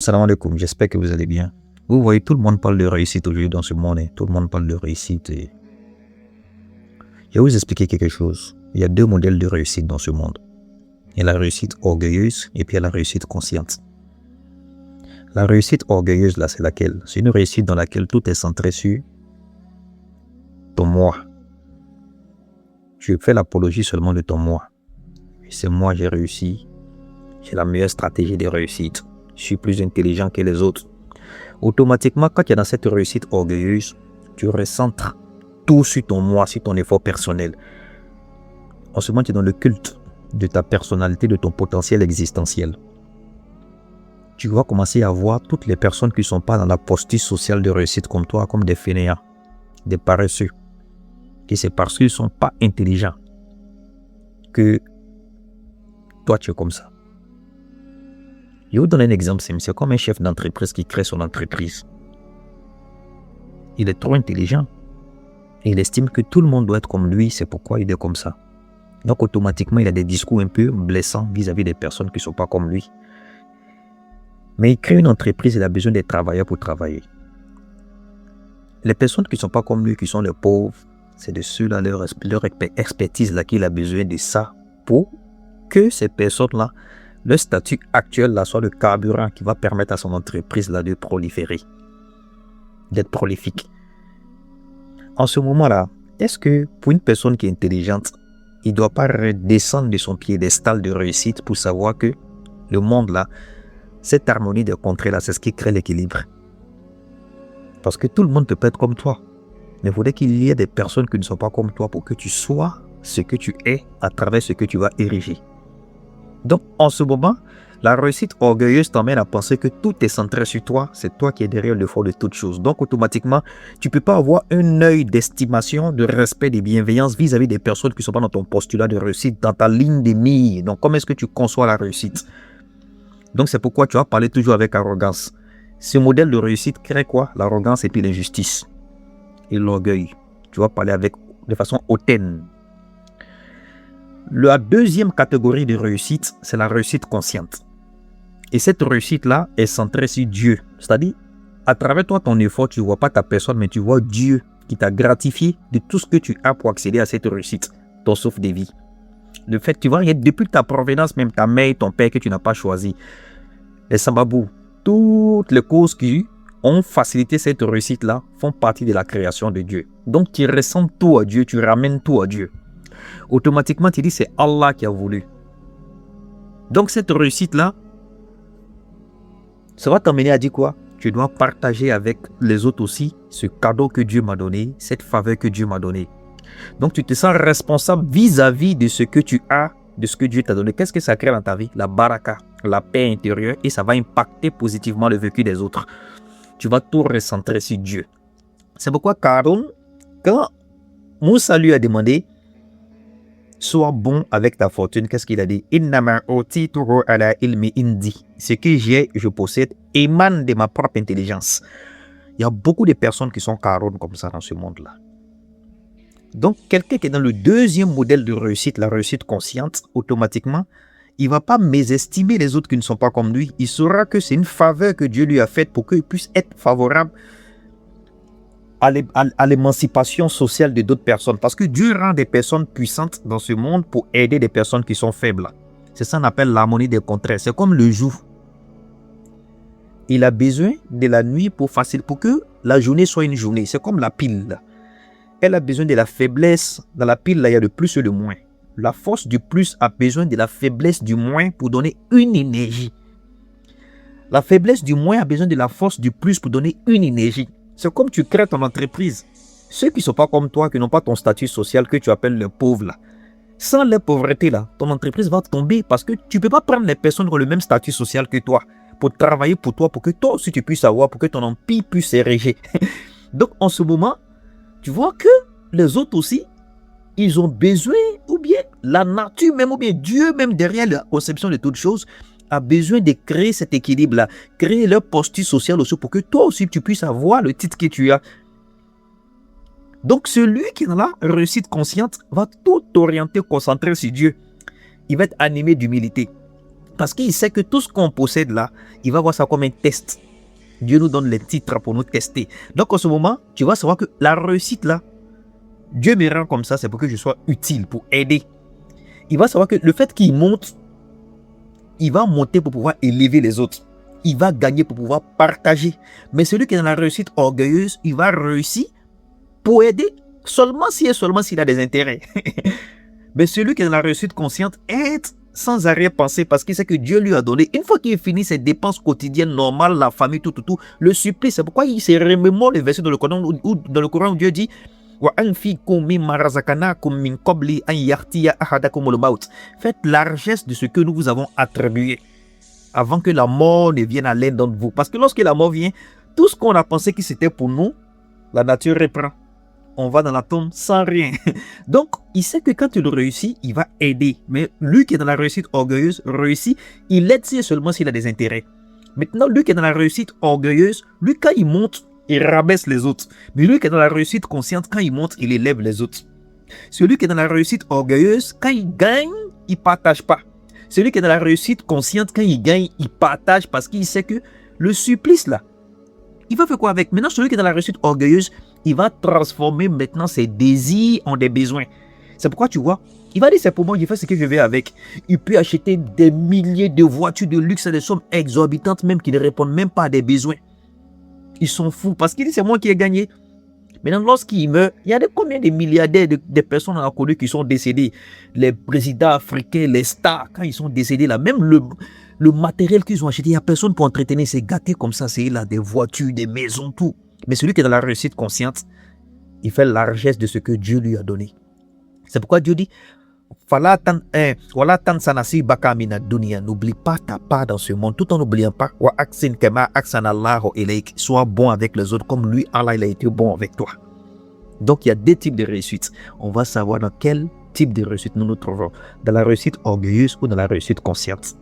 Salam alaikum, j'espère que vous allez bien. Vous voyez, tout le monde parle de réussite aujourd'hui dans ce monde. Tout le monde parle de réussite. Je vais vous expliquer quelque chose. Il y a deux modèles de réussite dans ce monde. Il y a la réussite orgueilleuse et puis il y a la réussite consciente. La réussite orgueilleuse, là, c'est laquelle? C'est une réussite dans laquelle tout est centré sur ton moi. Tu fais l'apologie seulement de ton moi. C'est moi, j'ai réussi. J'ai la meilleure stratégie de réussite. Je suis plus intelligent que les autres. Automatiquement, quand tu es dans cette réussite orgueilleuse, tu recentres tout sur ton moi, sur ton effort personnel. En ce moment, tu es dans le culte de ta personnalité, de ton potentiel existentiel. Tu vas commencer à voir toutes les personnes qui ne sont pas dans la posture sociale de réussite comme toi, comme des fainéants, des paresseux. Et c'est parce qu'ils ne sont pas intelligents que toi, tu es comme ça. Je vais vous donner un exemple simple. C'est comme un chef d'entreprise qui crée son entreprise. Il est trop intelligent. Et il estime que tout le monde doit être comme lui. C'est pourquoi il est comme ça. Donc, automatiquement, il a des discours un peu blessants vis-à-vis des personnes qui ne sont pas comme lui. Mais il crée une entreprise, il a besoin des travailleurs pour travailler. Les personnes qui ne sont pas comme lui, qui sont les pauvres, c'est de ceux-là, leur expertise là qu'il a besoin de ça pour que ces personnes-là, le statut actuel là, soit le carburant qui va permettre à son entreprise là, de proliférer, d'être prolifique. En ce moment-là, est-ce que pour une personne qui est intelligente, il ne doit pas redescendre de son piédestal de réussite pour savoir que le monde là, cette harmonie de contrées là, c'est ce qui crée l'équilibre. Parce que tout le monde ne peut pas être comme toi. Mais il faudrait qu'il y ait des personnes qui ne sont pas comme toi pour que tu sois ce que tu es à travers ce que tu vas ériger. Donc, en ce moment, la réussite orgueilleuse t'emmène à penser que tout est centré sur toi. C'est toi qui es derrière le fond de toutes choses. Donc, automatiquement, tu ne peux pas avoir un œil d'estimation, de respect, de bienveillance vis-à-vis des personnes qui ne sont pas dans ton postulat de réussite, dans ta ligne de mire. Donc, comment est-ce que tu conçois la réussite? Donc, c'est pourquoi tu vas parler toujours avec arrogance. Ce modèle de réussite crée quoi? L'arrogance et puis l'injustice. Et l'orgueil. Tu vas parler de façon hautaine. La deuxième catégorie de réussite, c'est la réussite consciente. Et cette réussite-là est centrée sur Dieu. C'est-à-dire, à travers toi, ton effort, tu ne vois pas ta personne, mais tu vois Dieu qui t'a gratifié de tout ce que tu as pour accéder à cette réussite, ton souffle de vie. Le fait, tu vois, depuis ta provenance, même ta mère et ton père que tu n'as pas choisi, les Sambabou, toutes les causes qui ont facilité cette réussite-là font partie de la création de Dieu. Donc, tu ressens tout à Dieu, tu ramènes tout à Dieu. Automatiquement, tu dis c'est Allah qui a voulu. Donc, cette réussite-là, ça va t'amener à dire quoi? Tu dois partager avec les autres aussi ce cadeau que Dieu m'a donné, cette faveur que Dieu m'a donnée. Donc, tu te sens responsable vis-à-vis de ce que tu as, de ce que Dieu t'a donné. Qu'est-ce que ça crée dans ta vie? La baraka, la paix intérieure, et ça va impacter positivement le vécu des autres. Tu vas tout recentrer sur Dieu. C'est pourquoi Karun, quand Moussa lui a demandé sois bon avec ta fortune, qu'est-ce qu'il a dit? Ce que j'ai, je possède, émane de ma propre intelligence. Il y a beaucoup de personnes qui sont Karun comme ça dans ce monde-là. Donc, quelqu'un qui est dans le deuxième modèle de réussite, la réussite consciente, automatiquement, il ne va pas mésestimer les autres qui ne sont pas comme lui. Il saura que c'est une faveur que Dieu lui a faite pour qu'il puisse être favorable à l'émancipation sociale de d'autres personnes. Parce que Dieu rend des personnes puissantes dans ce monde pour aider des personnes qui sont faibles. C'est ça qu'on appelle l'harmonie des contraires. C'est comme le jour. Il a besoin de la nuit pour que la journée soit une journée. C'est comme la pile. Elle a besoin de la faiblesse. Dans la pile, là, il y a le plus et le moins. La force du plus a besoin de la faiblesse du moins pour donner une énergie. La faiblesse du moins a besoin de la force du plus pour donner une énergie. C'est comme tu crées ton entreprise. Ceux qui ne sont pas comme toi, qui n'ont pas ton statut social que tu appelles les pauvres, là, sans la pauvreté, là, ton entreprise va tomber parce que tu ne peux pas prendre les personnes qui ont le même statut social que toi pour travailler pour toi, pour que toi aussi tu puisses avoir, pour que ton empire puisse s'ériger. Donc, en ce moment, tu vois que les autres aussi, ils ont besoin, ou bien la nature même, ou bien Dieu même derrière la conception de toutes choses, a besoin de créer cet équilibre-là, créer leur posture sociale aussi pour que toi aussi tu puisses avoir le titre que tu as. Donc celui qui est dans la réussite consciente va tout orienter, concentrer sur Dieu. Il va être animé d'humilité. Parce qu'il sait que tout ce qu'on possède là, il va voir ça comme un test. Dieu nous donne les titres pour nous tester. Donc en ce moment, tu vas savoir que la réussite là, Dieu me rend comme ça, c'est pour que je sois utile, pour aider. Il va savoir que le fait qu'il monte, il va monter pour pouvoir élever les autres. Il va gagner pour pouvoir partager. Mais celui qui est dans la réussite orgueilleuse, il va réussir pour aider seulement si et seulement s'il a des intérêts. Mais celui qui est dans la réussite consciente aide sans arrière-pensée parce qu'il sait que Dieu lui a donné. Une fois qu'il finit ses dépenses quotidiennes normales, la famille, tout, le supplice. C'est pourquoi il se remémore les versets dans le Coran où Dieu dit faites largesse de ce que nous vous avons attribué avant que la mort ne vienne à l'un d'entre vous. Parce que lorsque la mort vient, tout ce qu'on a pensé que c'était pour nous, la nature reprend. On va dans la tombe sans rien. Donc, il sait que quand il réussit, il va aider. Mais lui qui est dans la réussite orgueilleuse, réussit, il aide si et seulement s'il a des intérêts. Maintenant, lui qui est dans la réussite orgueilleuse, lui quand il monte, il rabaisse les autres. Mais lui qui est dans la réussite consciente, quand il monte, il élève les autres. Celui qui est dans la réussite orgueilleuse, quand il gagne, il ne partage pas. Celui qui est dans la réussite consciente, quand il gagne, il partage parce qu'il sait que le supplice là, il va faire quoi avec? Maintenant, celui qui est dans la réussite orgueilleuse, il va transformer maintenant ses désirs en des besoins. C'est pourquoi tu vois, il va dire c'est pour moi, je fais ce que je veux avec. Il peut acheter des milliers de voitures de luxe à des sommes exorbitantes même qui ne répondent même pas à des besoins. Ils sont fous parce qu'il dit c'est moi qui ai gagné. Maintenant, lorsqu'il meurt, il y a combien de milliardaires de personnes à connu qui sont décédés. Les présidents africains, les stars, quand ils sont décédés là, même le matériel qu'ils ont acheté, il n'y a personne pour entretenir ces gâtés comme ça. C'est là des voitures, des maisons, tout. Mais celui qui est dans la réussite consciente, il fait la largesse de ce que Dieu lui a donné. C'est pourquoi Dieu dit n'oublie pas ta part dans ce monde tout en n'oubliant pas sois bon avec les autres comme lui Allah il a été bon avec toi. Donc il y a deux types de réussite. On va savoir dans quel type de réussite nous nous trouvons, dans la réussite orgueilleuse ou dans la réussite consciente.